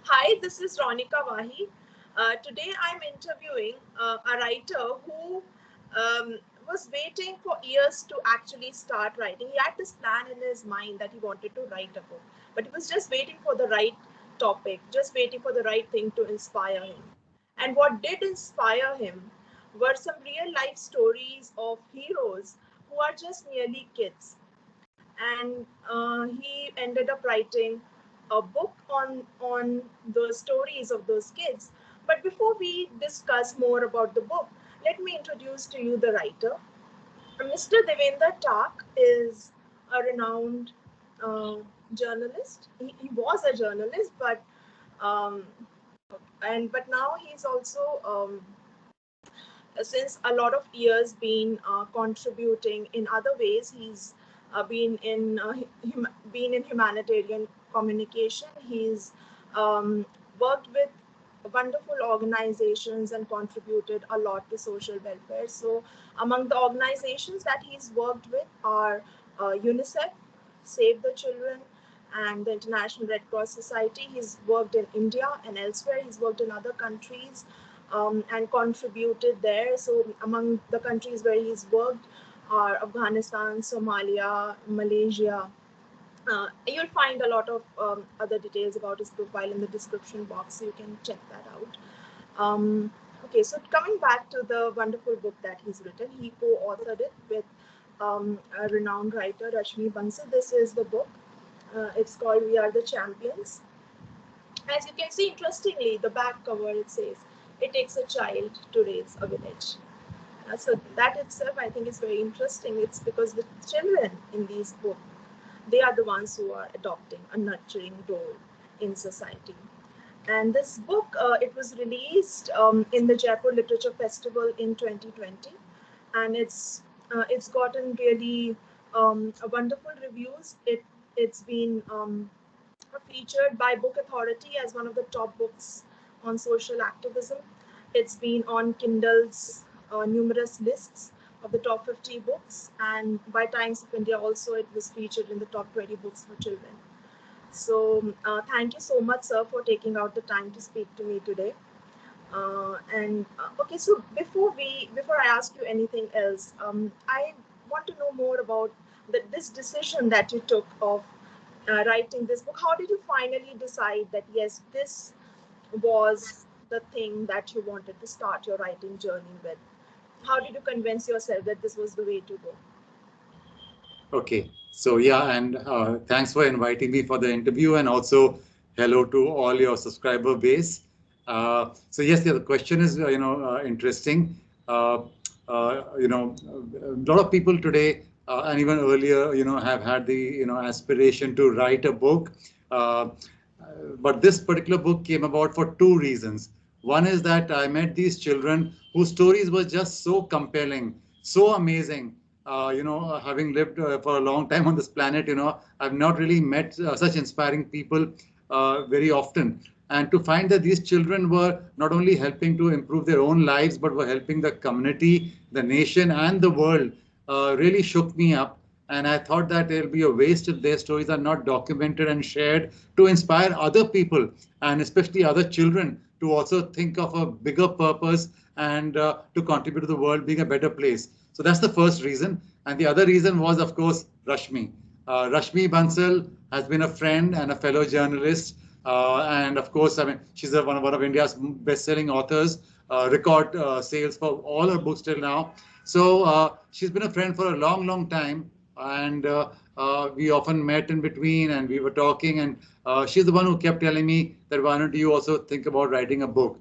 Hi, this is Ronika Wahi. Today I'm interviewing a writer who was waiting for years to actually start writing. He had this plan in his mind that he wanted to write a book, but he was just waiting for the right topic, just waiting for the right thing to inspire him. And what did inspire him were some real life stories of heroes who are just merely kids, and he ended up writing a book on the stories of those kids. But before we discuss more about the book, let me introduce to you the writer. Mr. Devendra Tak is a renowned uh, journalist. He was a journalist, um, but now he's also since a lot of years been contributing in other ways. He's been in humanitarian communication. He's um, worked with wonderful organizations and contributed a lot to social welfare. So among the organizations that he's worked with are UNICEF, Save the Children, and the International Red Cross Society. He's worked in India and elsewhere. He's worked in other countries and contributed there. So among the countries where he's worked are Afghanistan, Somalia, Malaysia. You'll find a lot of other details about his profile in the description box, so you can check that out. Okay, so coming back to the wonderful book that he's written, he co-authored it with a renowned writer, Rashmi Bansal. This is the book. It's called We Are the Champions. As you can see, interestingly, the back cover, it says, it takes a child to raise a village. So that itself, I think, is very interesting. It's because the children in these books, they are the ones who are adopting a nurturing role in society. And this book, it was released in the Jaipur Literature Festival in 2020, and it's gotten really wonderful reviews. It's been featured by Book Authority as one of the top books on social activism. It's been on Kindle's numerous lists of the top 50 books, and by Times of India also it was featured in the top 20 books for children. So thank you so much, sir, for taking out the time to speak to me today. And okay, so before I ask you anything else, I want to know more about this decision that you took of writing this book. How did you finally decide that yes, this was the thing that you wanted to start your writing journey with? How did you convince yourself that this was the way to go? Okay, so yeah, and thanks for inviting me for the interview, and also hello to all your subscriber base. So yes, yeah, the question is interesting. Uh, a lot of people today and even earlier have had the aspiration to write a book. Uh, but this particular book came about for two reasons. One is that I met these children whose stories were just so compelling, so amazing. Having lived for a long time on this planet, I've not really met such inspiring people very often. And to find that these children were not only helping to improve their own lives, but were helping the community, the nation, and the world really shook me up. And I thought that it'll be a waste if their stories are not documented and shared to inspire other people and especially other children to also think of a bigger purpose and to contribute to the world being a better place. So that's the first reason. And the other reason was, of course, Rashmi. Rashmi Bansal has been a friend and a fellow journalist. And of course, I mean, she's one of India's best-selling authors, record sales for all her books till now. So she's been a friend for a long, long time, and we often met in between, and we were talking. And she's the one who kept telling me that why don't you also think about writing a book?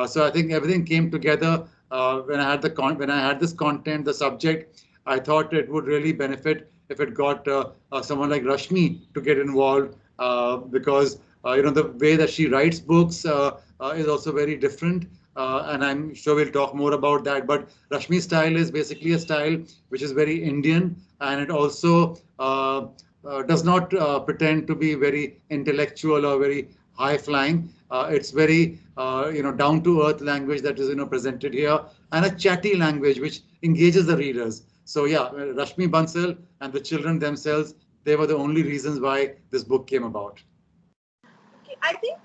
So I think everything came together when I had when I had this content, the subject. I thought it would really benefit if it got someone like Rashmi to get involved because the way that she writes books is also very different. And I'm sure we'll talk more about that. But Rashmi's style is basically a style which is very Indian, and it also does not pretend to be very intellectual or very high flying. It's very down to earth language that is presented here, and a chatty language which engages the readers. So yeah, Rashmi Bansal and the children themselves, they were the only reasons why this book came about. Okay, I think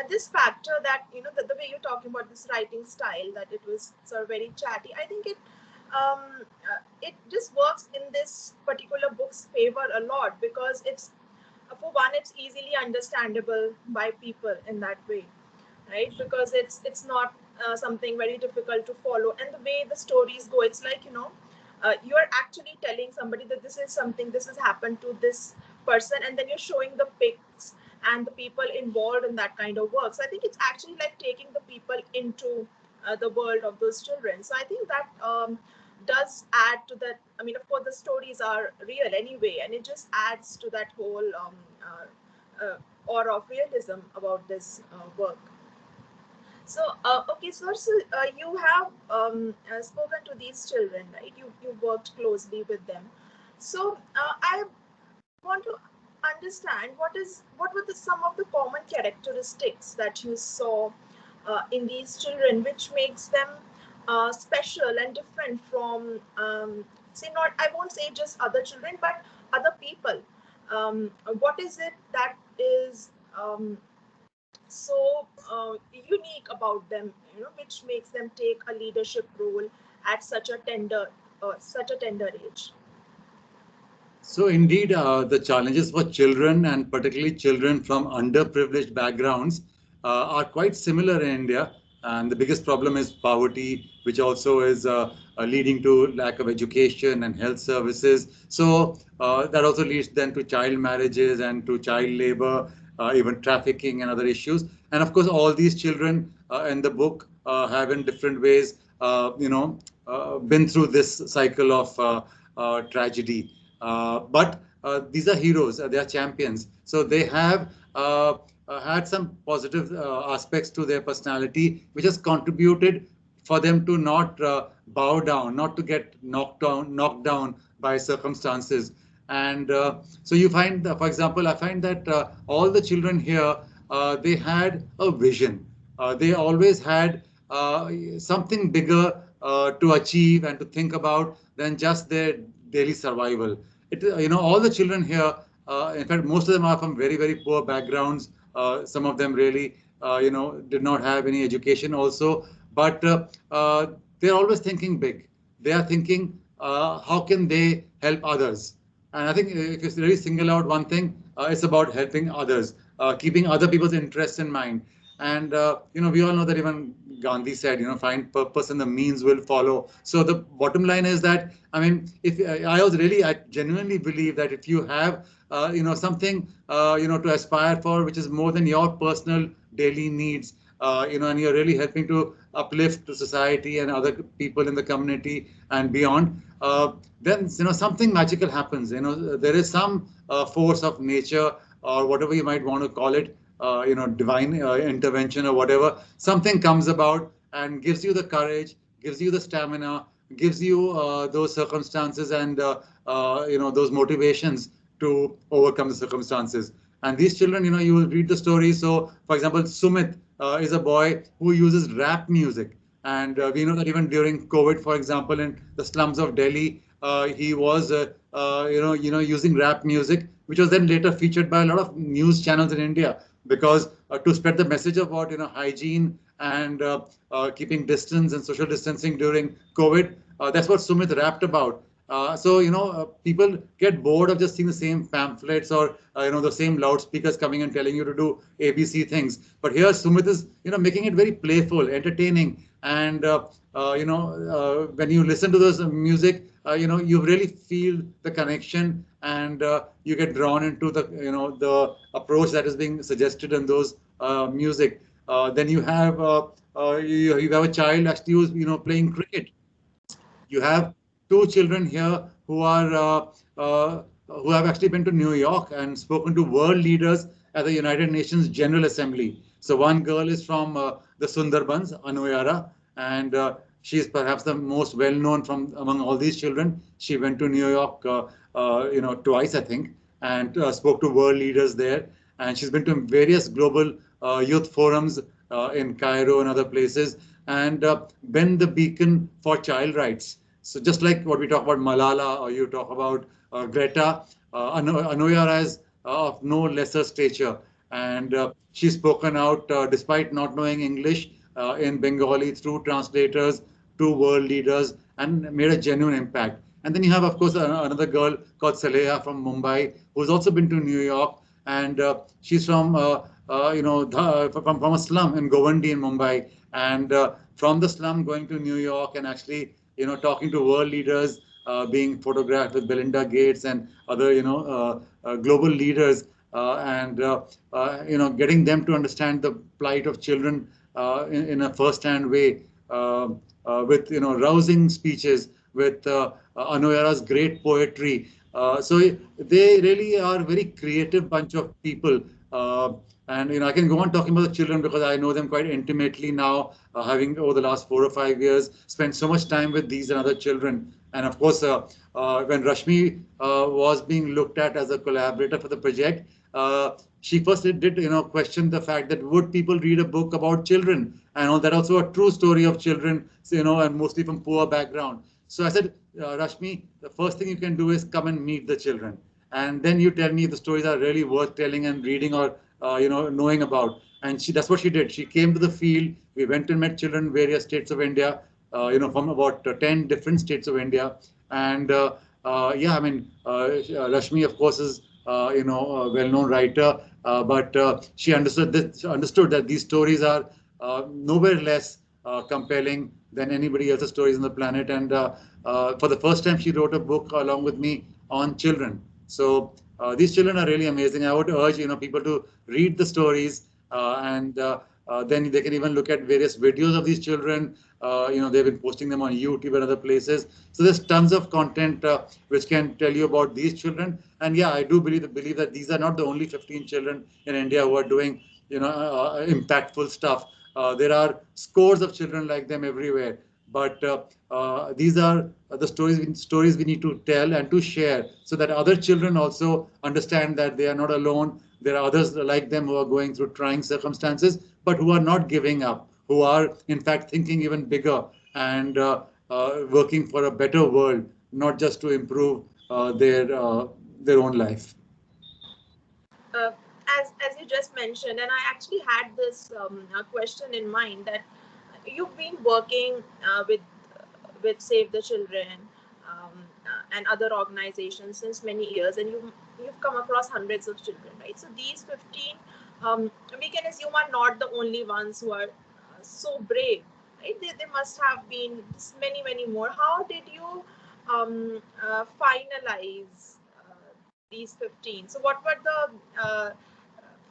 this factor that, the way you're talking about this writing style, that it was sort of very chatty. I think it just works in this particular book's favor a lot, because it's, for one, it's easily understandable by people in that way, right? Because it's not something very difficult to follow, and the way the stories go, it's like, you are actually telling somebody that this is something, this has happened to this person, and then you're showing the pics and the people involved in that kind of work. So I think it's actually like taking the people into the world of those children. So I think that does add to that. I mean, of course, the stories are real anyway, and it just adds to that whole aura of realism about this work. So, okay, so you have spoken to these children, right? You worked closely with them. So, I want to understand what were some of the common characteristics that you saw in these children, which makes them special and different from, say, not, I won't say just other children, but other people. What is it that is so unique about them, which makes them take a leadership role at such a tender age? So indeed, the challenges for children, and particularly children from underprivileged backgrounds, are quite similar in India. And the biggest problem is poverty, which also is leading to lack of education and health services. So that also leads then to child marriages and to child labor, even trafficking and other issues. And of course, all these children in the book have in different ways, been through this cycle of tragedy. But these are heroes, they are champions. So they have had some positive aspects to their personality, which has contributed for them to not bow down, not to get knocked down by circumstances. And so you find, for example, I find that all the children here, they had a vision. They always had something bigger to achieve and to think about than just their daily survival. All the children here, in fact, most of them are from very, very poor backgrounds. Some of them really, did not have any education also, but they're always thinking big. They are thinking, how can they help others? And I think if you really single out one thing, it's about helping others, keeping other people's interests in mind. And we all know that even Gandhi said, find purpose and the means will follow. So the bottom line is that, I mean, if I genuinely believe that if you have, something, to aspire for, which is more than your personal daily needs, and you're really helping to uplift the society and other people in the community and beyond, then something magical happens. There is some force of nature, or whatever you might want to call it, divine intervention or whatever. Something comes about and gives you the courage, gives you the stamina, gives you those circumstances and those motivations to overcome the circumstances. And these children, you will read the story. So, for example, Sumit is a boy who uses rap music. And we know that even during COVID, for example, in the slums of Delhi, he was, using rap music, which was then later featured by a lot of news channels in India, because to spread the message about hygiene and keeping distance and social distancing during COVID, that's what Sumit rapped about. So people get bored of just seeing the same pamphlets or the same loudspeakers coming and telling you to do ABC things. But here Sumit is making it very playful, entertaining, and when you listen to this music, you really feel the connection, and you get drawn into the approach that is being suggested in those music. Then you have a child actually who's playing cricket. You have two children here who have actually been to New York and spoken to world leaders at the United Nations General Assembly. So one girl is from the Sundarbans, Anuyara, and she is perhaps the most well-known from among all these children. She went to New York, twice, I think, and spoke to world leaders there. And she's been to various global youth forums in Cairo and other places, and been the beacon for child rights. So just like what we talk about Malala, or you talk about Greta, Anuyara is of no lesser stature. and she's spoken out despite not knowing English in Bengali through translators to world leaders and made a genuine impact. And then you have, of course, another girl called Saleha from Mumbai, who's also been to New York, and she's from from a slum in Govandi in Mumbai, and from the slum going to New York and actually talking to world leaders, being photographed with Belinda Gates and other global leaders, and getting them to understand the plight of children in a first-hand way, with rousing speeches, with Anuyara's great poetry. So they really are a very creative bunch of people. And I can go on talking about the children because I know them quite intimately now, having over the last 4 or 5 years spent so much time with these and other children. And of course, when Rashmi was being looked at as a collaborator for the project, she first did question the fact that would people read a book about children, and all that, also a true story of children, and mostly from poor background. So I said, Rashmi, the first thing you can do is come and meet the children, and then you tell me if the stories are really worth telling and reading or knowing about. And that's what she did. She came to the field. We went and met children in various states of India, from about 10 different states of India. And yeah, I mean, Rashmi, of course, is a well-known writer, but she understood that these stories are nowhere less compelling than anybody else's stories on the planet. And for the first time, she wrote a book along with me on children. So these children are really amazing. I would urge people to read the stories, and then they can even look at various videos of these children. They've been posting them on YouTube and other places. So there's tons of content which can tell you about these children. And yeah, I do believe that these are not the only 15 children in India who are doing impactful stuff. There are scores of children like them everywhere. But these are the stories we need to tell and to share, so that other children also understand that they are not alone. There are others like them who are going through trying circumstances, but who are not giving up, who are in fact thinking even bigger and working for a better world, not just to improve their own life. uh, as you just mentioned, and I actually had this question in mind, that you've been working with Save the Children, and other organizations since many years, and you've come across hundreds of children, right? So these 15, we can assume, are not the only ones who are so brave, right? They must have been many more. How did you finalize these 15? So what were the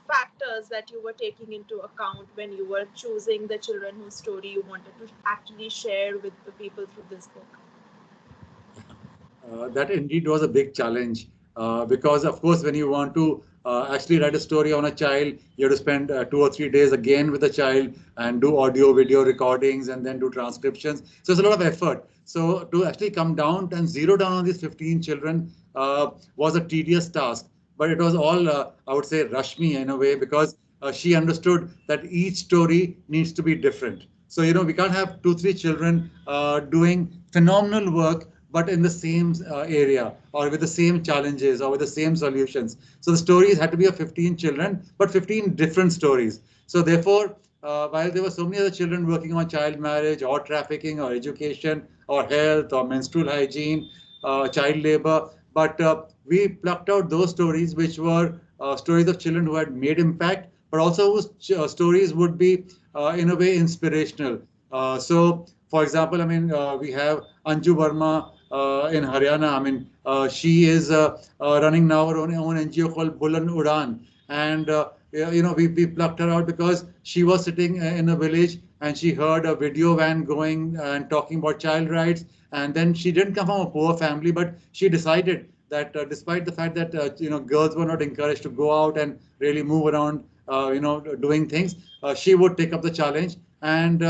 factors that you were taking into account when you were choosing the children whose story you wanted to actually share with the people through this book? That indeed was a big challenge, because, of course, when you want to actually write a story on a child, you have to spend 2 or 3 days again with the child and do audio, video recordings, and then do transcriptions. So it's a lot of effort. So to actually come down and zero down on these 15 children was a tedious task. But it was all, I would say, Rashmi in a way, because she understood that each story needs to be different. So, we can't have 2, 3 children doing phenomenal work, but in the same area, or with the same challenges, or with the same solutions. So the stories had to be of 15 children, but 15 different stories. So therefore, while there were so many other children working on child marriage or trafficking or education or health or menstrual hygiene, child labor, but we plucked out those stories which were stories of children who had made impact, but also whose stories would be, in a way, inspirational. So, for example, I mean, we have Anju Verma in Haryana. I mean, she is running now her own NGO called Bulan Udan. And, we plucked her out because she was sitting in a village and she heard a video van going and talking about child rights. And then she didn't come from a poor family, but she decided that despite the fact that, girls were not encouraged to go out and really move around, doing things, she would take up the challenge. And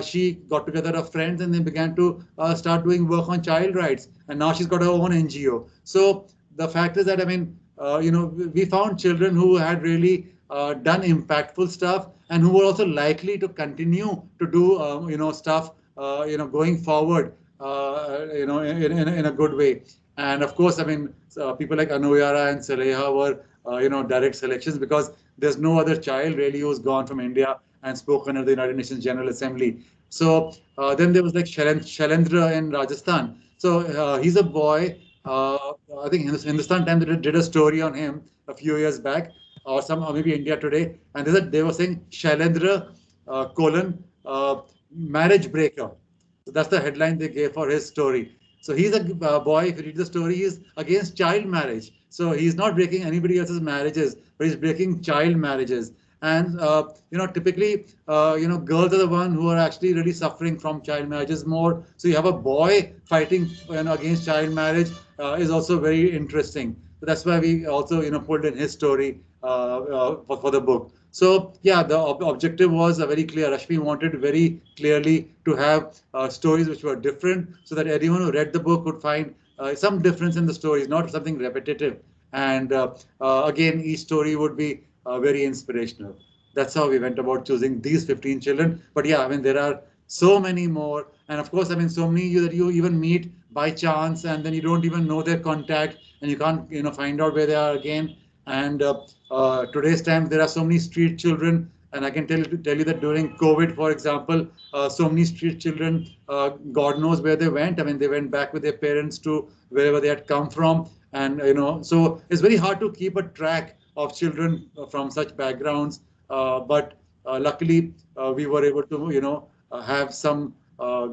she got together her friends and they began to start doing work on child rights. And now she's got her own NGO. So the fact is that, I mean, we found children who had really done impactful stuff and who were also likely to continue to do, stuff, going forward, in a good way. And of course, I mean, people like Anuyara and Saleha were, direct selections because there's no other child really who's gone from India and spoken at the United Nations General Assembly. So then there was like Shailendra in Rajasthan. So he's a boy. I think Hindustan Times did a story on him a few years back, or maybe India Today, and they were saying Shailendra colon marriage breaker. So that's the headline they gave for his story. So he's a boy. If you read the story, he's against child marriage. So he's not breaking anybody else's marriages, but he's breaking child marriages. And typically, girls are the one who are actually really suffering from child marriages more. So you have a boy fighting, against child marriage is also very interesting. So that's why we also, pulled in his story for the book. So yeah, the objective was very clear. Rashmi wanted very clearly to have stories which were different, so that anyone who read the book would find some difference in the stories, not something repetitive. And again, each story would be very inspirational. That's how we went about choosing these 15 children. But yeah, I mean, there are so many more. And of course, I mean, so many that you even meet by chance, and then you don't even know their contact, and you can't, find out where they are again. And today's time, there are so many street children. And I can tell you that during COVID, for example, so many street children, God knows where they went. I mean, they went back with their parents to wherever they had come from. And, so it's very hard to keep a track of children from such backgrounds. But luckily, we were able to, have some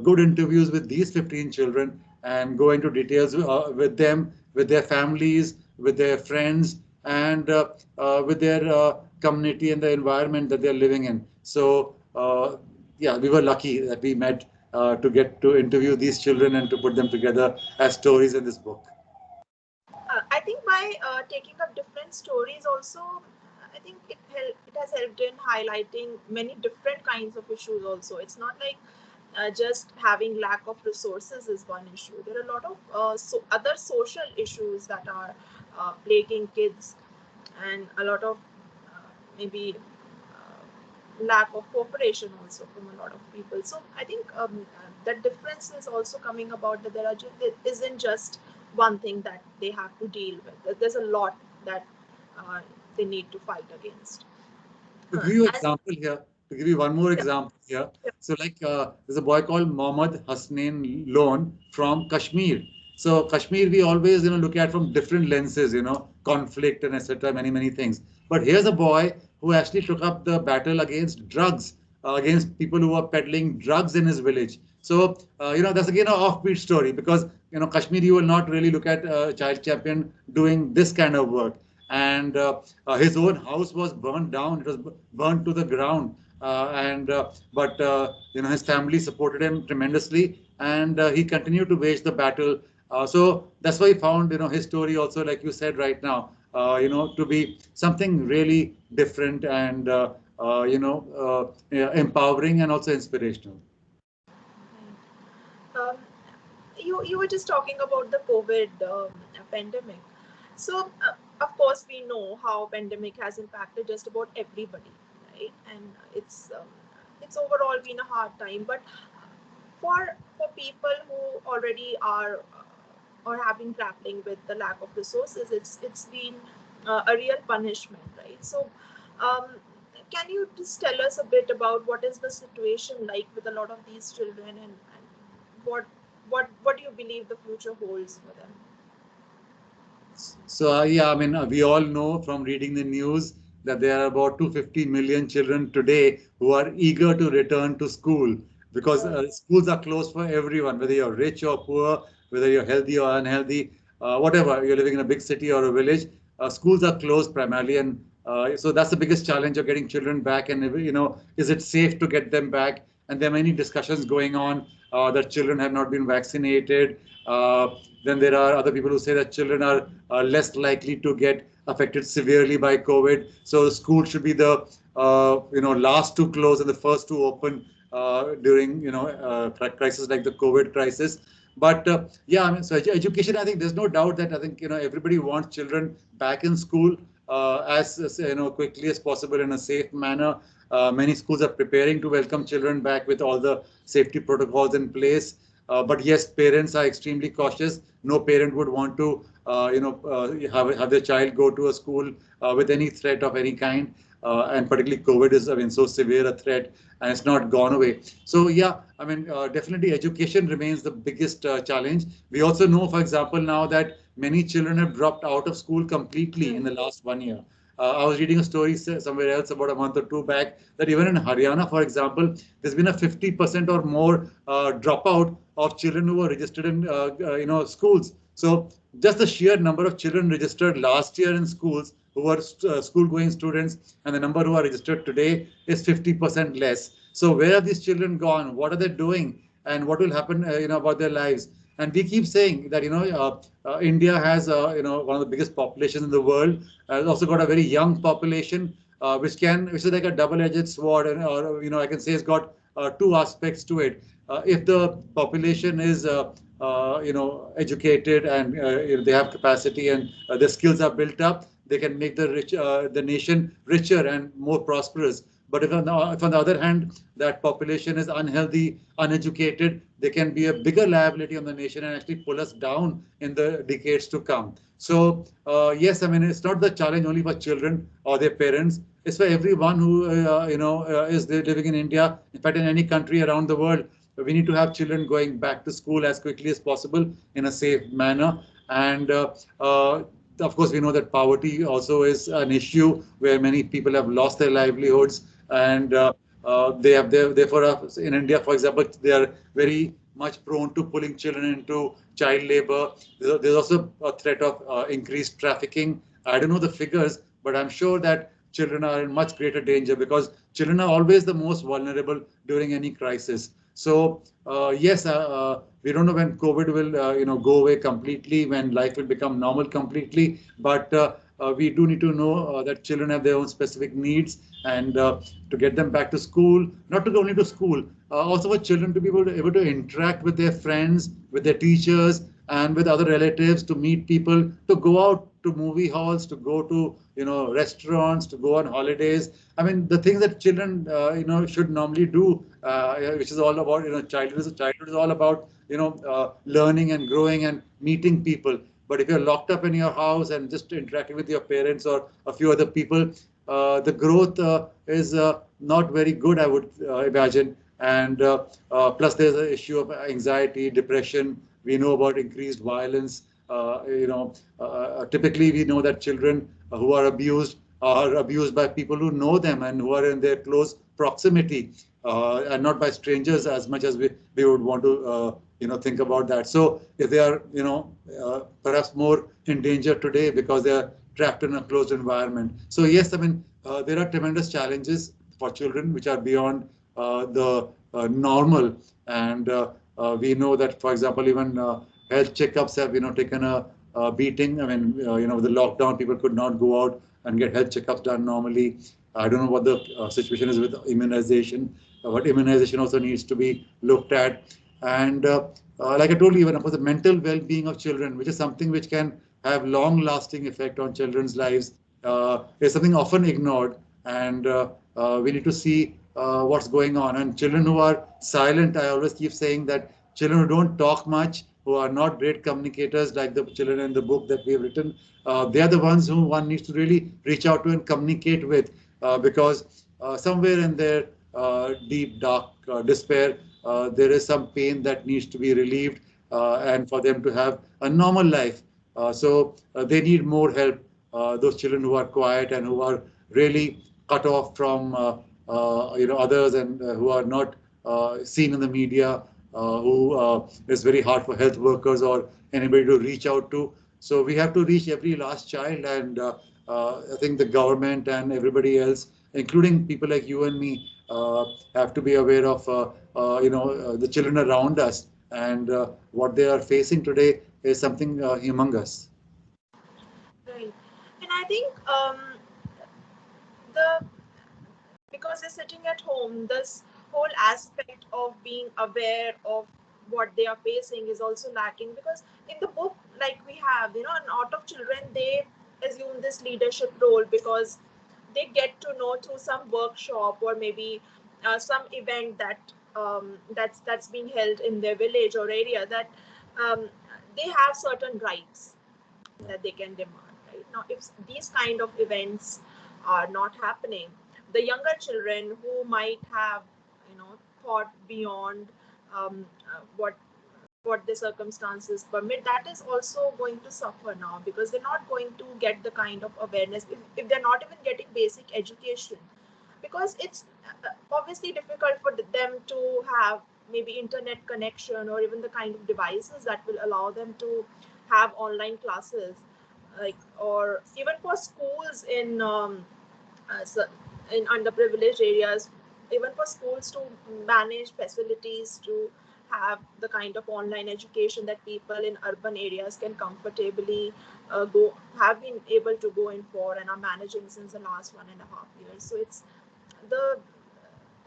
good interviews with these 15 children and go into details with them, with their families, with their friends, and with their community and the environment that they're living in. So, yeah, we were lucky that we met to get to interview these children and to put them together as stories in this book. I think by taking up different stories also, I think it has helped in highlighting many different kinds of issues also. It's not like just having lack of resources is one issue. There are a lot of other social issues that are plaguing kids, and a lot of maybe lack of cooperation also from a lot of people. So I think that difference is also coming about, that there isn't just one thing that they have to deal with. There's a lot that they need to fight against. To give you an example here, to give you one more Yeah, example here. yeah. So like there's a boy called Mohammad Hasnain Lone from Kashmir. So Kashmir we always look at from different lenses, conflict and etc. Many things. But here's a boy who actually took up the battle against drugs, against people who were peddling drugs in his village. So that's again an offbeat story, because Kashmir you will not really look at a child champion doing this kind of work. And his own house was burned down. It was burned to the ground. And but his family supported him tremendously, and he continued to wage the battle. So that's why he found his story also, like you said right now, to be something really different and yeah, empowering and also inspirational. Um, you were just talking about the COVID pandemic. So of course we know how pandemic has impacted just about everybody, right? And it's overall been a hard time. But for people who already are or have been grappling with the lack of resources, it's been a real punishment, right? So um, can you just tell us a bit about what is the situation like with a lot of these children, and what what do you believe the future holds for them? So yeah, I mean, we all know from reading the news that there are about 250 million children today who are eager to return to school, because schools are closed for everyone, whether you're rich or poor, whether you're healthy or unhealthy, whatever, you're living in a big city or a village, schools are closed primarily. And so that's the biggest challenge of getting children back. And, is it safe to get them back? And there are many discussions going on that children have not been vaccinated. Then there are other people who say that children are less likely to get affected severely by COVID. So school should be the last to close and the first to open during crisis like the COVID crisis. But yeah, I mean, so education, I think there's no doubt that I think everybody wants children back in school as quickly as possible in a safe manner. Many schools are preparing to welcome children back with all the safety protocols in place. But yes, parents are extremely cautious. No parent would want to, have their child go to a school with any threat of any kind. and particularly COVID is, I mean, so severe a threat, and it's not gone away. So yeah, I mean, definitely education remains the biggest challenge. We also know, for example, now that many children have dropped out of school completely in the last 1 year. I was reading a story somewhere else about a month or two back that even in Haryana, for example, there's been a 50% or more dropout of children who were registered in schools. So just the sheer number of children registered last year in schools who were school-going students and the number who are registered today is 50% less. So where are these children gone? What are they doing? And what will happen, about their lives? And we keep saying that India has one of the biggest populations in the world. It's also got a very young population, which is like a double-edged sword, and or I can say it's got two aspects to it. If the population is educated and they have capacity and their skills are built up, they can make the nation richer and more prosperous. But if on the other hand, that population is unhealthy, uneducated, they can be a bigger liability on the nation and actually pull us down in the decades to come. So yes, I mean, it's not the challenge only for children or their parents. It's for everyone who is living in India. In fact, in any country around the world, we need to have children going back to school as quickly as possible in a safe manner. And of course, we know that poverty also is an issue where many people have lost their livelihoods, and therefore in India, for example, they are very much prone to pulling children into child labor. There's also a threat of increased trafficking. I don't know the figures, but I'm sure that children are in much greater danger because children are always the most vulnerable during any crisis. So yes, we don't know when COVID will go away completely, when life will become normal completely. But we do need to know that children have their own specific needs, and to get them back to school, not to go only to school, also for children to be able to interact with their friends, with their teachers, and with other relatives, to meet people, to go out to movie halls, to go to restaurants, to go on holidays. I mean, the things that children should normally do, which is all about childhood is all about learning and growing and meeting people. But if you're locked up in your house and just interacting with your parents or a few other people, the growth is not very good, I would imagine. And plus, there's an issue of anxiety, depression. We know about increased violence. Typically, we know that children who are abused by people who know them and who are in their close proximity, and not by strangers as much as we would want to think about that. So if they are perhaps more in danger today because they are trapped in a closed environment. So yes, I mean, there are tremendous challenges for children which are beyond the normal, and we know that, for example, even health checkups have taken a beating. I mean, with the lockdown, people could not go out and get health checkups done normally. I don't know what the situation is with immunization, but immunization also needs to be looked at. And like I told you, even of course, the mental well-being of children, which is something which can have long-lasting effect on children's lives, is something often ignored. And we need to see what's going on. And children who are silent, I always keep saying that children who don't talk much, who are not great communicators, like the children in the book that we have written, they are the ones who one needs to really reach out to and communicate with, because somewhere in their deep, dark despair, there is some pain that needs to be relieved, and for them to have a normal life. So they need more help. Those children who are quiet and who are really cut off from others, and who are not seen in the media, who is very hard for health workers or anybody to reach out to. So we have to reach every last child, and I think the government and everybody else, including people like you and me, have to be aware of the children around us, and what they are facing today is something humongous. Right. And I think the because they're sitting at home, this whole aspect of being aware of what they are facing is also lacking, because in the book, like we have, an Art of Children, they assume this leadership role because they get to know through some workshop or maybe some event that's being held in their village or area, that um, they have certain rights that they can demand. Right now, if these kind of events are not happening. The younger children who might have, thought beyond what the circumstances permit, that is also going to suffer now, because they're not going to get the kind of awareness, if they're not even getting basic education, because it's obviously difficult for them to have maybe internet connection or even the kind of devices that will allow them to have online classes, like, or even for schools so in underprivileged areas, even for schools to manage facilities to have the kind of online education that people in urban areas can comfortably go have been able to go in for and are managing since the last 1.5 years. So it's the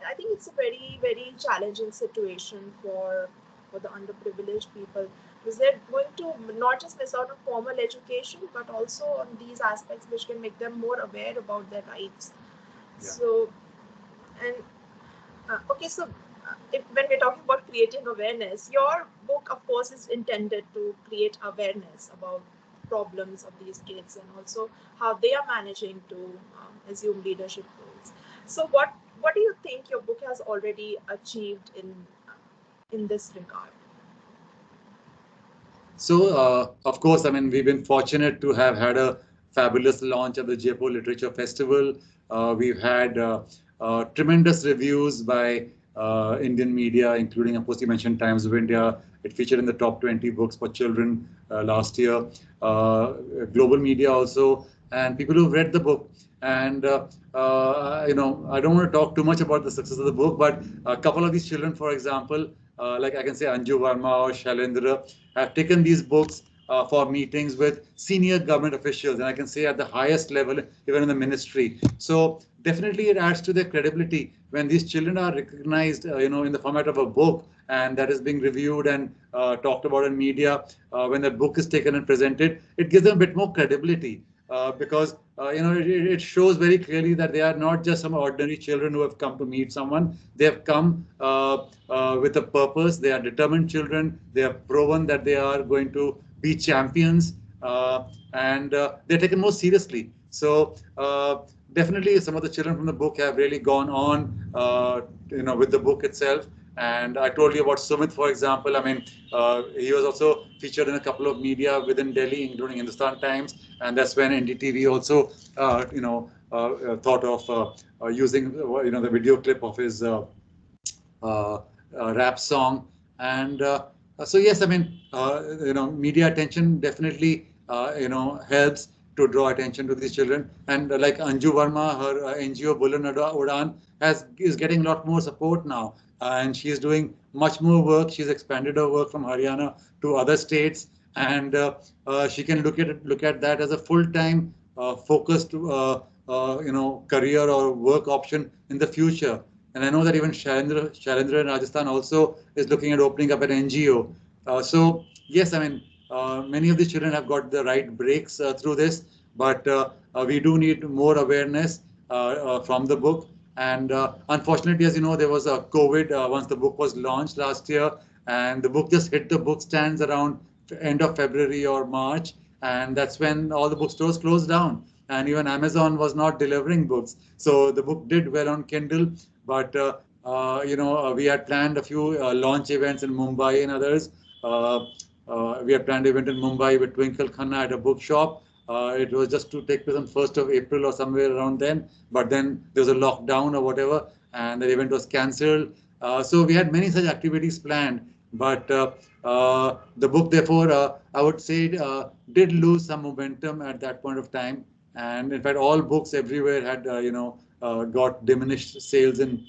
I think it's a very, very challenging situation for the underprivileged people, because they're going to not just miss out on formal education, but also on these aspects which can make them more aware about their rights. Yeah. So, and okay, so when we're talking about creating awareness, your book, of course, is intended to create awareness about problems of these kids and also how they are managing to assume leadership roles. So, what do you think your book has already achieved in this regard? So, of course, I mean, we've been fortunate to have had a fabulous launch at the Jaipur Literature Festival. We've had tremendous reviews by Indian media, including, of course, you mentioned Times of India. It featured in the top 20 books for children last year. Global media also, and people who've read the book. And, I don't want to talk too much about the success of the book, but a couple of these children, for example, like I can say Anju Verma or Shailendra, have taken these books for meetings with senior government officials, and I can say at the highest level, even in the ministry. So definitely it adds to their credibility when these children are recognized, in the format of a book, and that is being reviewed and talked about in media. When that book is taken and presented, it gives them a bit more credibility. Because it shows very clearly that they are not just some ordinary children who have come to meet someone. They have come with a purpose. They are determined children. They have proven that they are going to be champions, and they're taken more seriously. So definitely, some of the children from the book have really gone on, with the book itself. And I told you about Sumit, for example. I mean, he was also featured in a couple of media within Delhi, including Hindustan Times, and that's when NDTV also, thought of using, the video clip of his rap song. And so, yes, I mean, media attention definitely, helps to draw attention to these children. And like Anju Verma, her NGO Bulan Udan is getting a lot more support now, and she is doing much more work. She's expanded her work from Haryana to other states, and she can look at that as a full-time, focused, career or work option in the future. And I know that even Shailendra in Rajasthan also is looking at opening up an NGO. So yes, I mean, many of these children have got the right breaks through this, but we do need more awareness from the book. And unfortunately, as you know, there was a COVID once the book was launched last year, and the book just hit the book stands around end of February or March, and that's when all the bookstores closed down, and even Amazon was not delivering books. So the book did well on Kindle, but we had planned a few launch events in Mumbai and others. We had planned an event in Mumbai with Twinkle Khanna at a bookshop. It was just to take place on 1st of April or somewhere around then, but then there was a lockdown or whatever, and the event was cancelled. So we had many such activities planned, but the book, therefore, I would say, did lose some momentum at that point of time. And in fact, all books everywhere had, got diminished sales in,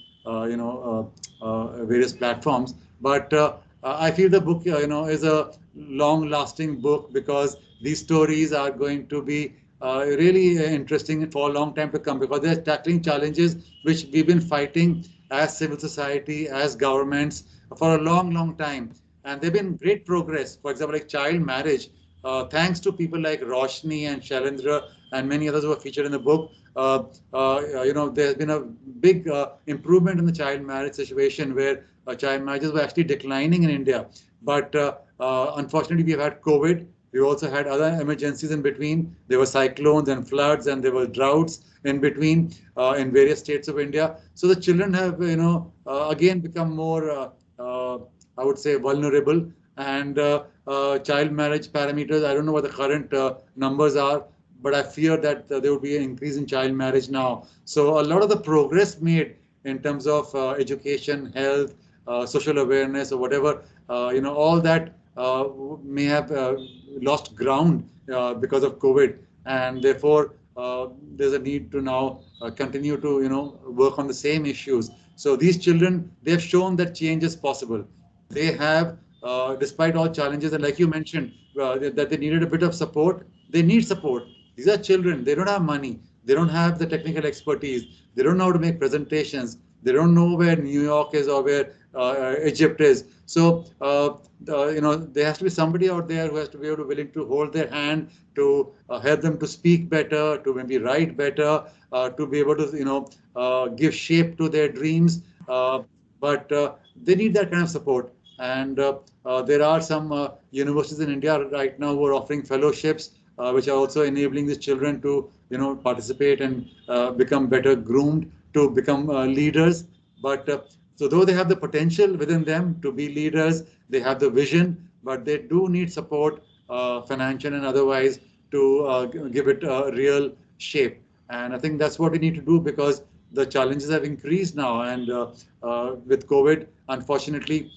various platforms. But I feel the book, is a long-lasting book, because these stories are going to be really interesting for a long time to come, because they're tackling challenges which we've been fighting as civil society, as governments for a long, long time. And there've been great progress. For example, like child marriage, thanks to people like Roshni and Shailendra and many others who are featured in the book, there's been a big improvement in the child marriage situation, where child marriages were actually declining in India. But unfortunately, we've had COVID. We also had other emergencies in between. There were cyclones and floods, and there were droughts in between in various states of India. So the children have, again become more, I would say, vulnerable. And child marriage parameters, I don't know what the current numbers are, but I fear that there will be an increase in child marriage now. So a lot of the progress made in terms of education, health, social awareness, or whatever, all that may have lost ground because of COVID, and therefore there's a need to now continue to work on the same issues. So these children, they have shown that change is possible. They have, despite all challenges, and like you mentioned, that they needed a bit of support. They need support. These are children. They don't have money. They don't have the technical expertise. They don't know how to make presentations. They don't know where New York is or where Egypt is. So, there has to be somebody out there who has to be able to willing to hold their hand, to help them to speak better, to maybe write better, to be able to, give shape to their dreams. But they need that kind of support. And there are some universities in India right now who are offering fellowships, which are also enabling the children to, participate and become better groomed to become leaders. But so though they have the potential within them to be leaders, they have the vision, but they do need support, financial and otherwise, to give it a real shape. And I think that's what we need to do, because the challenges have increased now. And with COVID, unfortunately,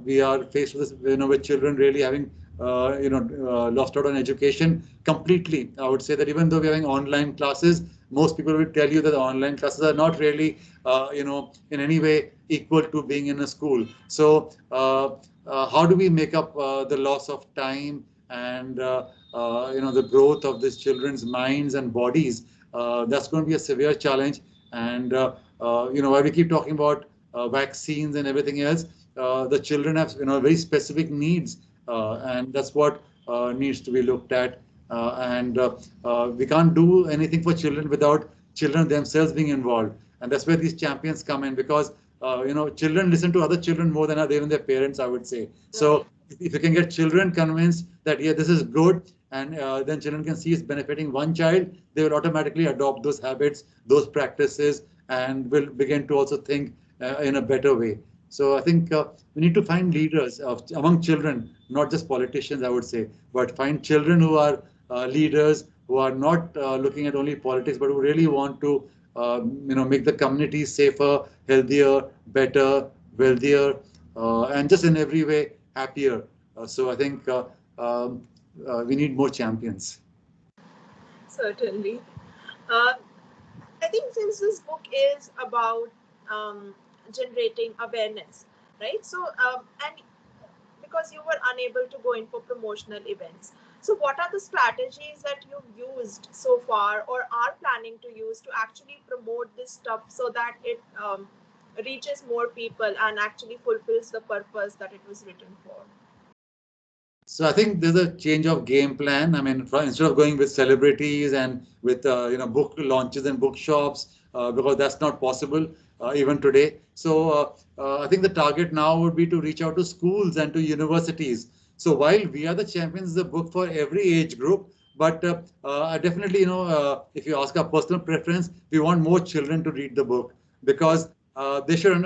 we are faced with this, with children really having, lost out on education completely. I would say that even though we're having online classes, most people will tell you that the online classes are not really, in any way equal to being in a school. So, how do we make up the loss of time and the growth of these children's minds and bodies? That's going to be a severe challenge. And while we keep talking about vaccines and everything else, the children have very specific needs, and that's what needs to be looked at. And we can't do anything for children without children themselves being involved. And that's where these champions come in, because children listen to other children more than even their parents, I would say. So if you can get children convinced that, yeah, this is good, and then children can see it's benefiting one child, they will automatically adopt those habits, those practices, and will begin to also think in a better way. So I think we need to find leaders among children, not just politicians, I would say, but find children who are leaders, who are not looking at only politics, but who really want to, make the community safer, healthier, better, wealthier, and just in every way happier. So I think we need more champions. Certainly. Uh, I think since this book is about generating awareness, right? So, and because you were unable to go in for promotional events, so what are the strategies that you've used so far or are planning to use to actually promote this stuff so that it reaches more people and actually fulfills the purpose that it was written for? So I think there's a change of game plan. I mean, instead of going with celebrities and with book launches and bookshops, because that's not possible even today. So I think the target now would be to reach out to schools and to universities. So while We Are the Champions is a book for every age group, but definitely, if you ask our personal preference, we want more children to read the book, because they should,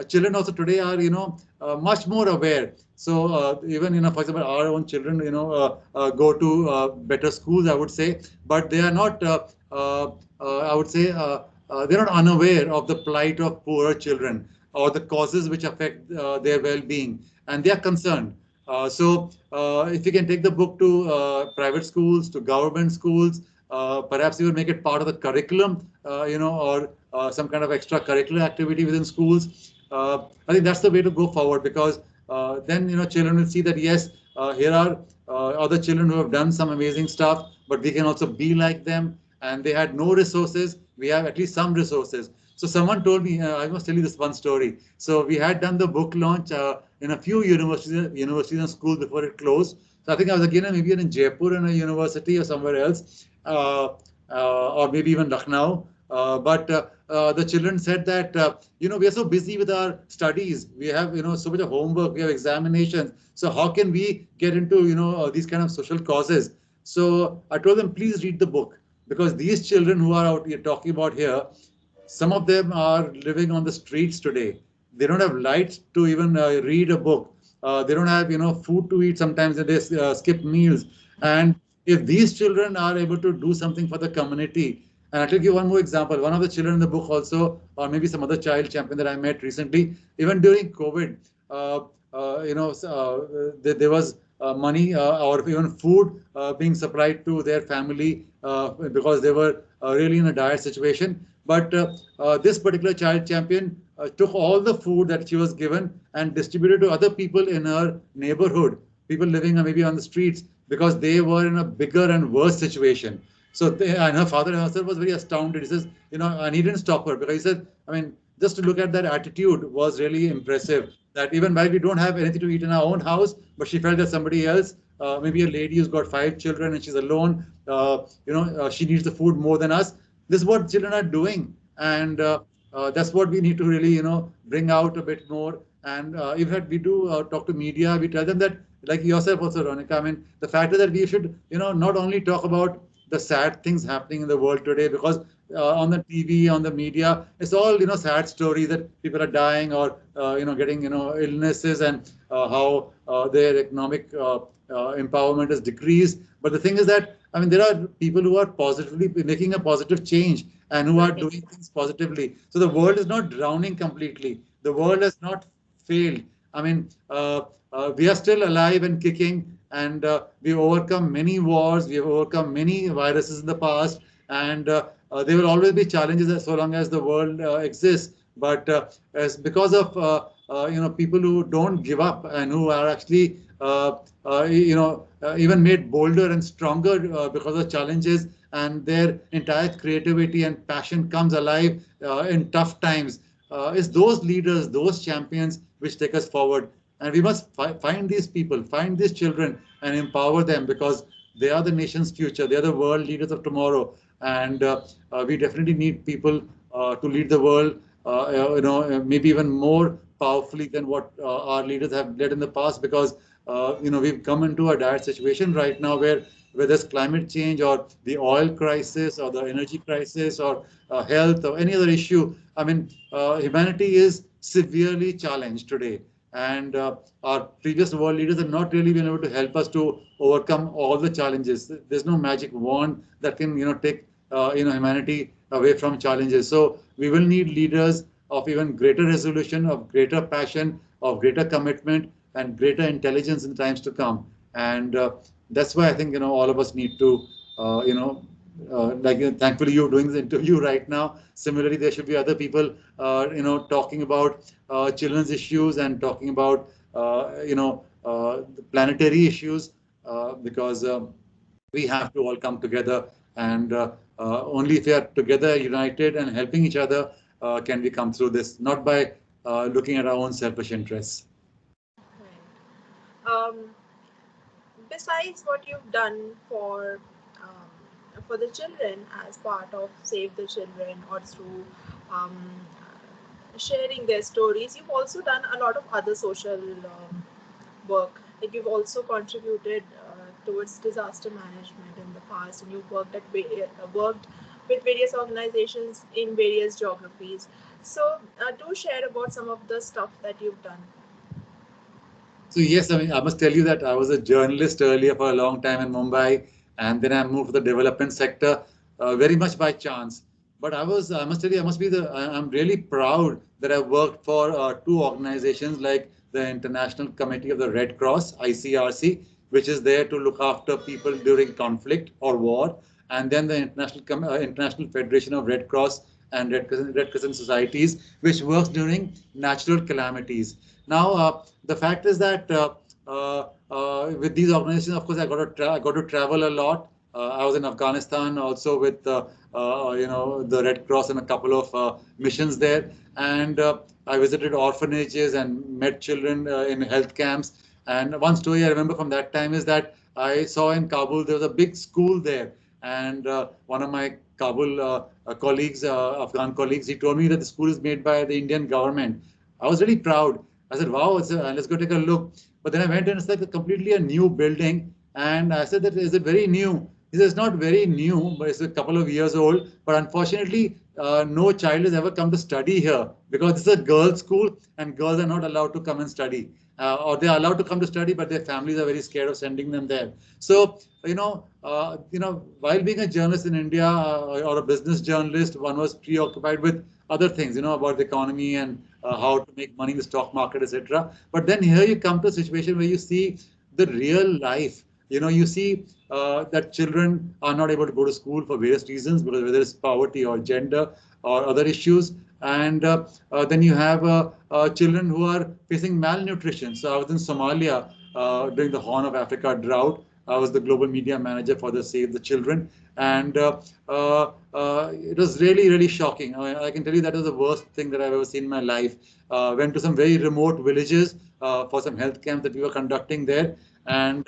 children also today are, much more aware. So even, for example, our own children, go to better schools, I would say, but they are not, I would say, they're not unaware of the plight of poorer children or the causes which affect their well-being, and they are concerned. If you can take the book to private schools, to government schools, perhaps even make it part of the curriculum, or some kind of extracurricular activity within schools. I think that's the way to go forward, because then children will see that, yes, here are other children who have done some amazing stuff, but we can also be like them. And they had no resources. We have at least some resources. So someone told me, I must tell you this one story. So we had done the book launch in a few universities and schools before it closed. So I think I was again maybe in Jaipur in a university or somewhere else, or maybe even Lucknow. But the children said that, we are so busy with our studies. We have, so much of homework. We have examinations. So how can we get into, these kind of social causes? So I told them, please read the book, because these children who are out here talking about here, some of them are living on the streets today. They don't have lights to even read a book. They don't have, food to eat. Sometimes they skip meals. And if these children are able to do something for the community, and I'll give one more example. One of the children in the book also, or maybe some other child champion that I met recently, even during COVID, uh, there was money or even food being supplied to their family because they were really in a dire situation. But this particular child champion took all the food that she was given and distributed to other people in her neighborhood, people living maybe on the streets, because they were in a bigger and worse situation. So, and her father herself was very astounded. He says, and he didn't stop her because he said, I mean, just to look at that attitude was really impressive. That even while we don't have anything to eat in our own house, but she felt that somebody else, maybe a lady who's got 5 children and she's alone, she needs the food more than us. This is what children are doing, and that's what we need to really, bring out a bit more. And if we do talk to media, we tell them that, like yourself also, Ronika. I mean, the fact is that we should, not only talk about the sad things happening in the world today, because on the TV, on the media, it's all, sad stories that people are dying or, getting, illnesses, and how their economic empowerment has decreased. But the thing is that, I mean, there are people who are positively making a positive change and who are Right. doing things positively. So the world is not drowning completely. The world has not failed. I mean, we are still alive and kicking, and we've overcome many wars, we have overcome many viruses in the past, and there will always be challenges so long as the world exists. But as because of people who don't give up and who are actually even made bolder and stronger because of challenges, and their entire creativity and passion comes alive in tough times. It's those leaders, those champions which take us forward. And we must find these people, find these children, and empower them, because they are the nation's future. They are the world leaders of tomorrow. And we definitely need people to lead the world, maybe even more powerfully than what our leaders have led in the past, because we've come into a dire situation right now where whether it's climate change or the oil crisis or the energy crisis or health or any other issue. I mean, humanity is severely challenged today. And our previous world leaders have not really been able to help us to overcome all the challenges. There's no magic wand that can, take, humanity away from challenges. So we will need leaders of even greater resolution, of greater passion, of greater commitment, and greater intelligence in times to come. And that's why I think, all of us need to, thankfully you're doing this interview right now. Similarly, there should be other people, talking about children's issues and talking about, the planetary issues, because we have to all come together, and only if we are together, united, and helping each other, can we come through this, not by looking at our own selfish interests. Right. Besides what you've done for the children as part of Save the Children, or through um, sharing their stories, you've also done a lot of other social work. Like you've also contributed towards disaster management in the past, and you've worked with various organizations in various geographies. So, do share about some of the stuff that you've done. So yes, I mean, I must tell you that I was a journalist earlier for a long time in Mumbai, and then I moved to the development sector, very much by chance. But I must tell you, I'm really proud that I worked for two organizations, like the International Committee of the Red Cross, ICRC, which is there to look after people during conflict or war, and then the International Federation of Red Cross and Red Crescent Societies, which works during natural calamities. Now, the fact is that with these organizations, of course, I got to travel a lot. I was in Afghanistan also with the Red Cross and a couple of missions there, and I visited orphanages and met children in health camps. And one story I remember from that time is that I saw in Kabul there was a big school there, and one of my Kabul colleagues, Afghan colleagues, he told me that the school is made by the Indian government. I was really proud. I said, wow, let's go take a look. But then I went and it's like completely a new building. And I said that, is it very new? This is not very new, but it's a couple of years old. But unfortunately, no child has ever come to study here because this is a girls' school and girls are not allowed to come and study. Or they are allowed to come to study, but their families are very scared of sending them there. So, while being a journalist in India or a business journalist, one was preoccupied with other things, about the economy and how to make money in the stock market, etc. But then here you come to a situation where you see the real life. You see that children are not able to go to school for various reasons, because whether it's poverty or gender or other issues. And then you have children who are facing malnutrition. So I was in Somalia during the Horn of Africa drought. I was the global media manager for the Save the Children, and it was really, really shocking. I can tell you that was the worst thing that I've ever seen in my life. Went to some very remote villages for some health camps that we were conducting there, and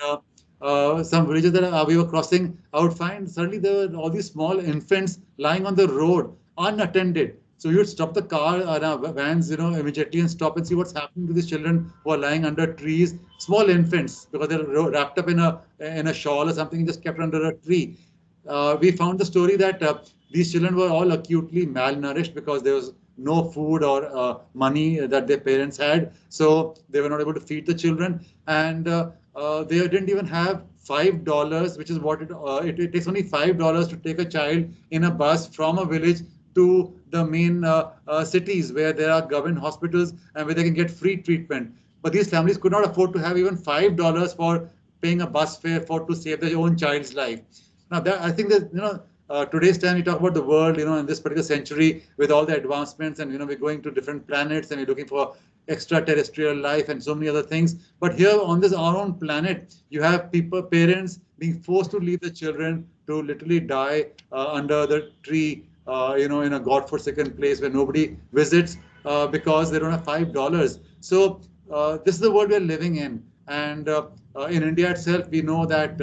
some villages that we were crossing, I would find suddenly there were all these small infants lying on the road, unattended. So you would stop the car, vans, immediately and stop and see what's happening to these children who are lying under trees, small infants, because they're wrapped up in a shawl or something, just kept under a tree. We found the story that these children were all acutely malnourished because there was no food or money that their parents had, so they were not able to feed the children, and they didn't even have $5, which is what it takes only $5 to take a child in a bus from a village to the main cities where there are government hospitals and where they can get free treatment. But these families could not afford to have even $5 for paying a bus fare for to save their own child's life. Now, that I think that today's time we talk about the world, in this particular century with all the advancements, and we're going to different planets and we're looking for extraterrestrial life and so many other things. But here on this our own planet, you have people, parents being forced to leave the children to literally die under the tree, in a godforsaken place where nobody visits because they don't have $5. So this is the world we're living in. And in India itself, we know that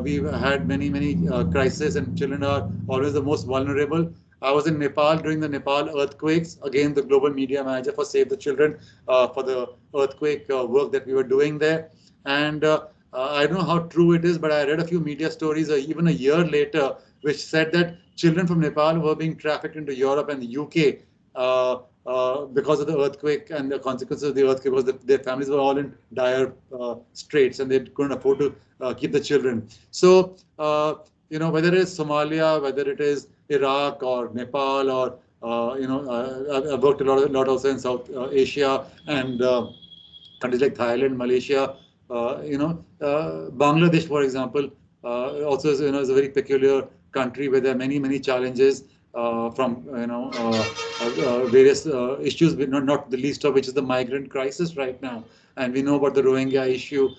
we've had many, many crises, and children are always the most vulnerable. I was in Nepal during the Nepal earthquakes. Again, the global media manager for Save the Children for the earthquake work that we were doing there. And I don't know how true it is, but I read a few media stories even a year later, which said that children from Nepal were being trafficked into Europe and the UK because of the earthquake and the consequences of the earthquake, because their families were all in dire straits and they couldn't afford to keep the children. So, whether it's Somalia, whether it is Iraq or Nepal, or I've worked a lot also in South Asia and countries like Thailand, Malaysia, Bangladesh, for example, also is a very peculiar country where there are many, many challenges from various issues, not the least of which is the migrant crisis right now. And we know about the Rohingya issue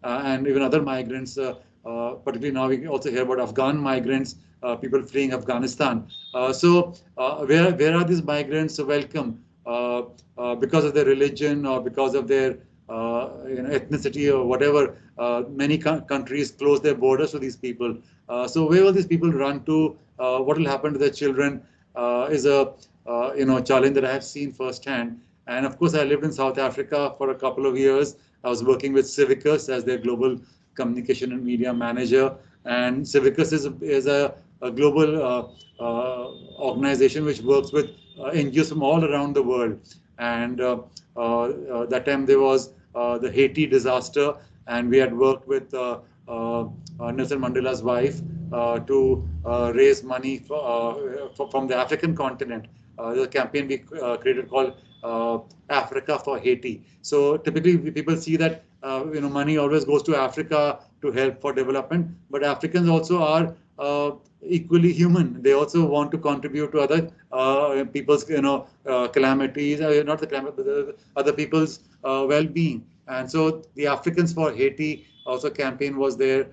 and even other migrants. Particularly now, we also hear about Afghan migrants, people fleeing Afghanistan. Where are these migrants welcome? Because of their religion or because of their ethnicity or whatever, many countries close their borders to these people. So where will these people run to? What will happen to their children is a challenge that I have seen firsthand. And of course, I lived in South Africa for a couple of years. I was working with Civicus as their global communication and media manager. And Civicus is a global organization which works with NGOs from all around the world. And that time there was the Haiti disaster, and we had worked with Nelson Mandela's wife to raise money from the African continent. There's a campaign we created called Africa for Haiti. So typically people see that money always goes to Africa to help for development, but Africans also are equally human. They also want to contribute to other people's calamities, not the calamity, but the other people's well-being. And so the Africans for Haiti also campaign was there.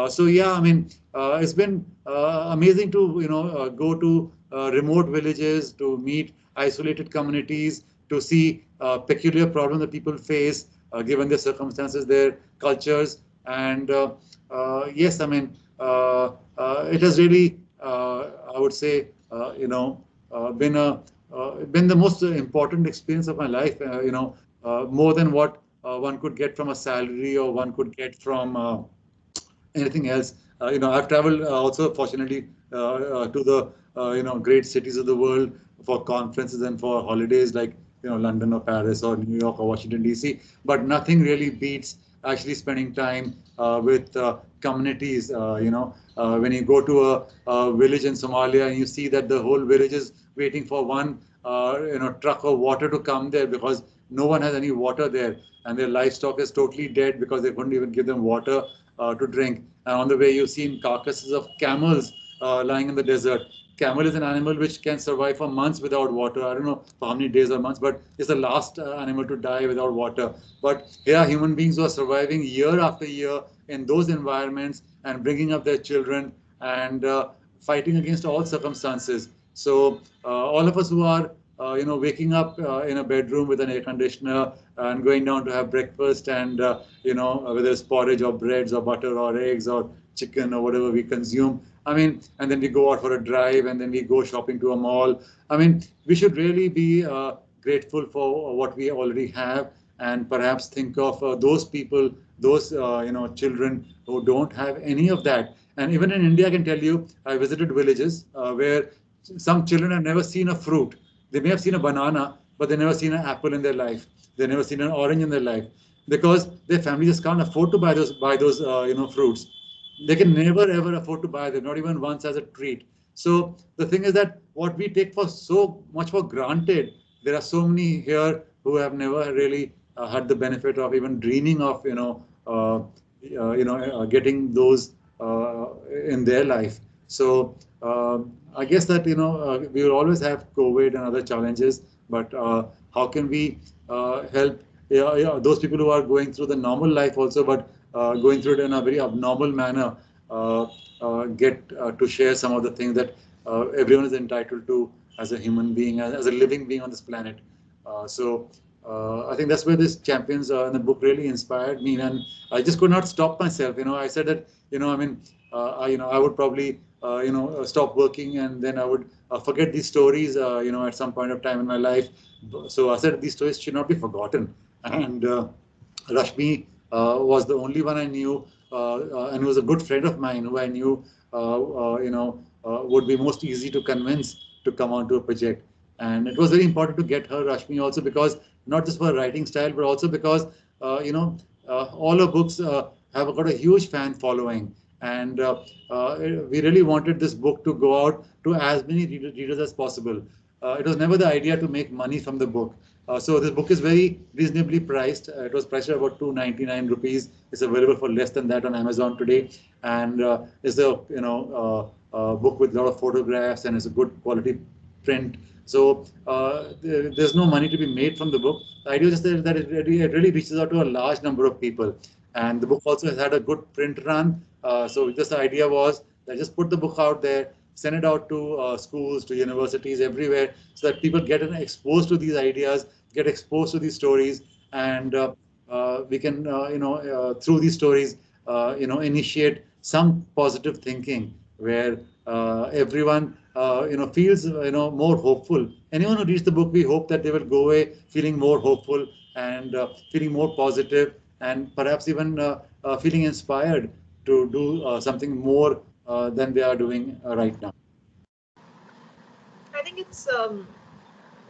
So yeah, I mean, it's been amazing to go to remote villages, to meet isolated communities, to see peculiar problems that people face given their circumstances, their cultures, and yes, I mean, it has really, I would say, been the most important experience of my life. More than what one could get from a salary or one could get from anything else. I've traveled also, fortunately, to the great cities of the world for conferences and for holidays like London or Paris or New York or Washington D.C. But nothing really beats actually spending time with communities. When you go to a village in Somalia and you see that the whole village is waiting for one truck of water to come there because no one has any water there, and their livestock is totally dead because they couldn't even give them water to drink. And on the way, you've seen carcasses of camels lying in the desert. Camel is an animal which can survive for months without water. I don't know for how many days or months, but it's the last animal to die without water. But here are human beings who are surviving year after year in those environments and bringing up their children and fighting against all circumstances. So all of us who are waking up in a bedroom with an air conditioner and going down to have breakfast and, whether it's porridge or breads or butter or eggs or chicken or whatever we consume. I mean, and then we go out for a drive and then we go shopping to a mall. I mean, we should really be grateful for what we already have and perhaps think of those people, those, children who don't have any of that. And even in India, I can tell you, I visited villages where some children have never seen a fruit. They may have seen a banana, but they've never seen an apple in their life. They've never seen an orange in their life because their family just can't afford to buy those fruits. They can never ever afford to buy them, not even once as a treat. So the thing is that what we take for so much for granted, there are so many here who have never really had the benefit of even dreaming of getting those in their life. So I guess that we will always have COVID and other challenges, but how can we help those people who are going through the normal life also, but going through it in a very abnormal manner, get to share some of the things that everyone is entitled to as a human being, as a living being on this planet. So I think that's where this champions in the book really inspired me, and I just could not stop myself. I said that I mean, I would probably stop working, and then I would forget these stories, at some point of time in my life. So I said these stories should not be forgotten, and Rashmi was the only one I knew, and was a good friend of mine who I knew, would be most easy to convince to come onto a project. And it was very important to get her, Rashmi, also because not just for her writing style, but also because all her books have got a huge fan following. And we really wanted this book to go out to as many readers as possible. It was never the idea to make money from the book. So this book is very reasonably priced. It was priced at about 299 rupees. It's available for less than that on Amazon today, and it's a book with a lot of photographs and it's a good quality print. So there's no money to be made from the book. The idea is just that it really reaches out to a large number of people, and the book also has had a good print run. So just the idea was that just put the book out there, send it out to schools, to universities, everywhere, so that people get exposed to these ideas, get exposed to these stories, and we can, through these stories, initiate some positive thinking where everyone, feels, more hopeful. Anyone who reads the book, we hope that they will go away feeling more hopeful and feeling more positive, and perhaps even feeling inspired to do something more than they are doing right now. I think it's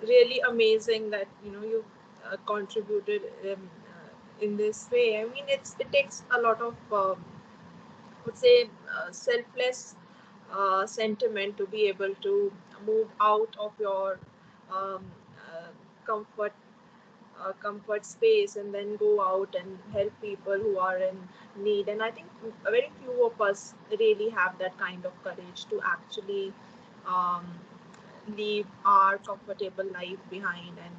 really amazing that you contributed in this way. I mean, it takes a lot of would say selfless sentiment to be able to move out of your um, uh, comfort comfort space and then go out and help people who are in need. And I think very few of us really have that kind of courage to actually um, leave our comfortable life behind and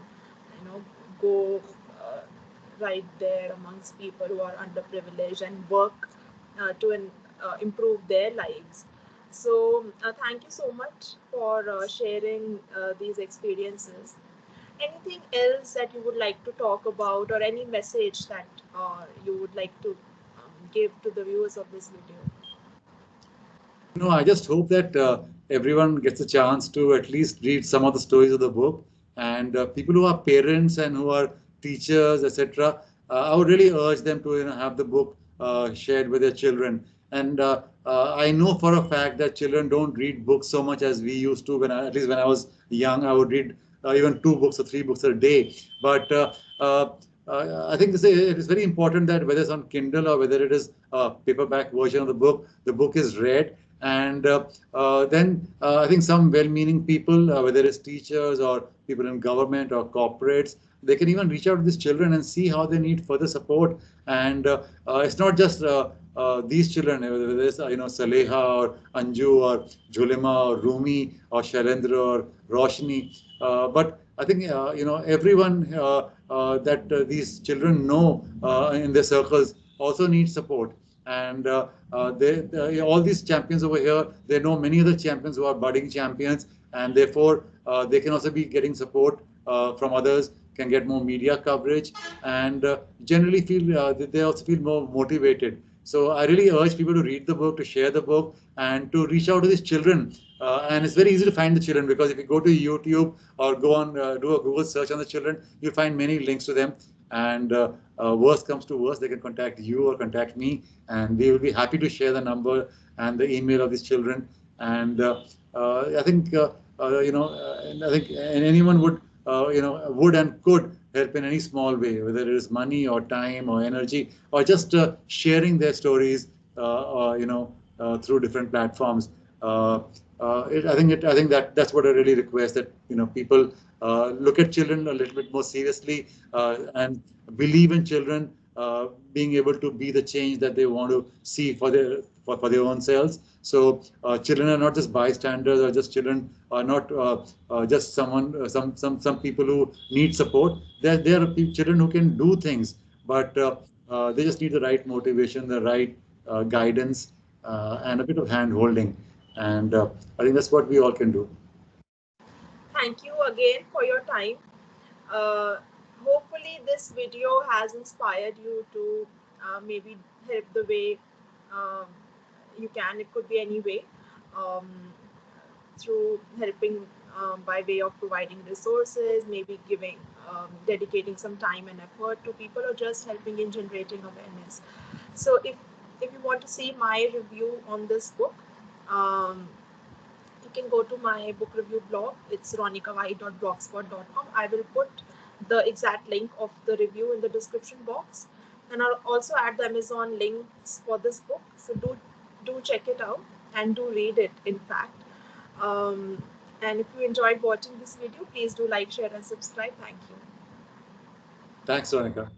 go uh, right there amongst people who are underprivileged and work to improve their lives. So thank you so much for sharing these experiences. Anything else that you would like to talk about, or any message that you would like to give to the viewers of this video? No, I just hope that everyone gets a chance to at least read some of the stories of the book. And people who are parents and who are teachers, etc., I would really urge them to have the book shared with their children. And I know for a fact that children don't read books so much as we used to. At least when I was young, I would read even 2 books or 3 books a day. But uh, I think it is very important that whether it's on Kindle or whether it is a paperback version of the book is read. And then I think some well-meaning people, whether it's teachers or people in government or corporates, they can even reach out to these children and see how they need further support. And it's not just these children, whether it's Saleha or Anju or Julima or Rumi or Shailendra or Roshni, but I think everyone that these children know in their circles also need support. And all these champions over here, they know many other champions who are budding champions, and therefore they can also be getting support from others, can get more media coverage, and generally feel they also feel more motivated. So I really urge people to read the book, to share the book, and to reach out to these children. And it's very easy to find the children, because if you go to YouTube or go on do a Google search on the children, you'll find many links to them. And worst comes to worst, they can contact you or contact me, and we will be happy to share the number and the email of these children. And I think I think anyone would and could help in any small way, whether it is money or time or energy or just sharing their stories, through different platforms. I think that's what I really request, that people look at children a little bit more seriously, and believe in children being able to be the change that they want to see for their own selves. So children are not just bystanders, or just children are not just some people who need support. There are children who can do things, but they just need the right motivation, the right guidance, and a bit of hand holding. And I think that's what we all can do. Thank you again for your time. Uh, Hopefully, this video has inspired you to maybe help the way um, you can. It could be any way, um, through helping by way of providing resources, maybe giving, dedicating some time and effort to people, or just helping in generating awareness. So, if you want to see my review on this book, um, you can go to my book review blog. It's ronikawhite.blogspot.com. I will put the exact link of the review in the description box, and I'll also add the Amazon links for this book. So do check it out and do read it. In fact, and if you enjoyed watching this video, please do like, share, and subscribe. Thank you. Thanks, Ronika.